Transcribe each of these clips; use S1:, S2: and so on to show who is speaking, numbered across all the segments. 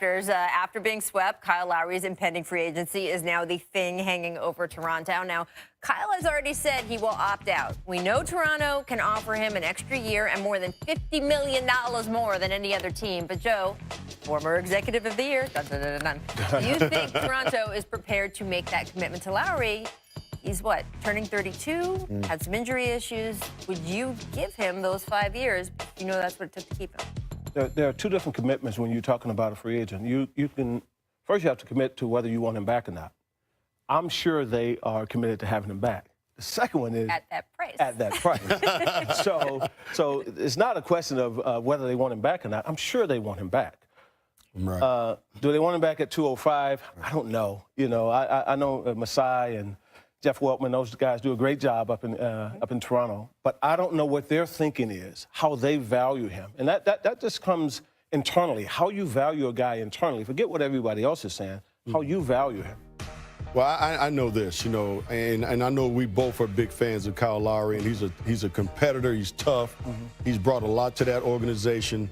S1: Raptors. After being swept, Kyle Lowry's impending free agency is now the thing hanging over Toronto. Now, Kyle has already said he will opt out. We know Toronto can offer him an extra year and more than $50 million more than any other team. But Joe, former executive of the year, dun, dun, dun, dun, dun. Do you think Toronto is prepared to make that commitment to Lowry? He's what, turning 32, had some injury issues. Would you give him those 5 years? You know that's what it took to keep him.
S2: There are two different commitments when you're talking about a free agent. First you have to commit to whether you want him back or not. I'm sure they are committed to having him back. The second one is
S1: at that price.
S2: At that price. so it's not a question of whether they want him back or not. I'm sure they want him back.
S3: Right.
S2: Do they want him back at 205? I don't know. You know, I know Masai and Jeff Weltman, those guys do a great job up in Toronto. But I don't know what their thinking is, how they value him. And that just comes internally, how you value a guy internally. Forget what everybody else is saying, how you value him.
S3: Well, I know this, you know, and I know we both are big fans of Kyle Lowry, and he's a competitor. He's tough. He's brought a lot to that organization.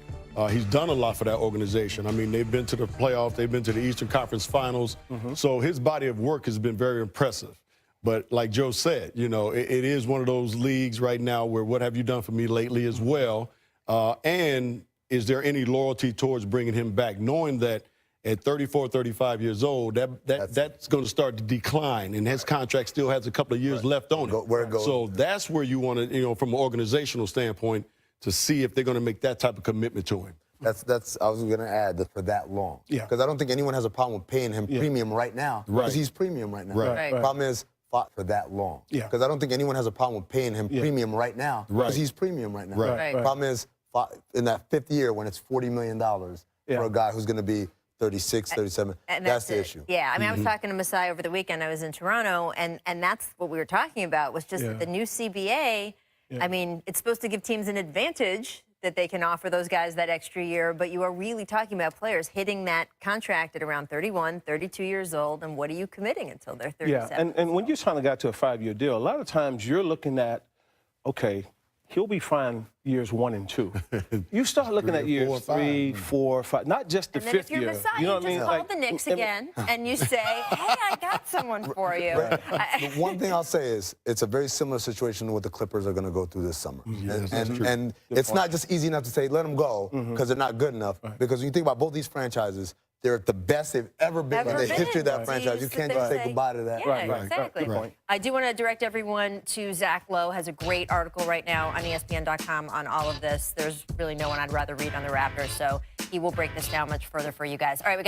S3: He's done a lot for that organization. I mean, they've been to the playoffs. They've been to the Eastern Conference Finals. So his body of work has been very impressive. But like Joe said, you know, it is one of those leagues right now where what have you done for me lately as well? And is there any loyalty towards bringing him back, knowing that at 34, 35 years old, that's going to start to decline, and his contract still has a couple of years left on it.
S4: Where it goes.
S3: So that's where you want to, you know, from an organizational standpoint, to see if they're going to make that type of commitment to him.
S4: I was going to add that for that long.
S2: Yeah.
S4: Because I don't think anyone has a problem with paying him premium right now.
S3: Right.
S4: Because he's premium right now.
S3: Right.
S4: Problem is, for that long.
S2: Yeah.
S4: Because I don't think anyone has a problem with paying him premium right now. Because he's premium right now.
S3: Right.
S4: Problem is, in that fifth year when it's $40 million for a guy who's going to be 36, 37,
S1: and
S4: that's the issue.
S1: Yeah, I mean, I was talking to Masai over the weekend. I was in Toronto, and that's what we were talking about, was just the new CBA. I mean, it's supposed to give teams an advantage that they can offer those guys that extra year, but you are really talking about players hitting that contract at around 31, 32 years old, and what are you committing until they're 37?
S2: Yeah, and when you finally got to a 5-year deal, a lot of times you're looking at, okay, he'll be fine years 1 and 2. You start looking at years 3, 4, 5, not just the
S1: and then
S2: fifth
S1: if you're
S2: year.
S1: Masai,
S2: You know what I mean?
S1: just call the Knicks again, and you say, hey, I got someone for you.
S4: The one thing I'll say is it's a very similar situation to what the Clippers are going to go through this summer. And it's not just easy enough to say, let them go, because they're not good enough. Because when you think about both these franchises, they're the best they've ever been in the history of that franchise. You can't just say goodbye to that.
S1: Yeah, exactly. I do want to direct everyone to Zach Lowe. Has a great article right now on ESPN.com on all of this. There's really no one I'd rather read on the Raptors, so he will break this down much further for you guys. All right.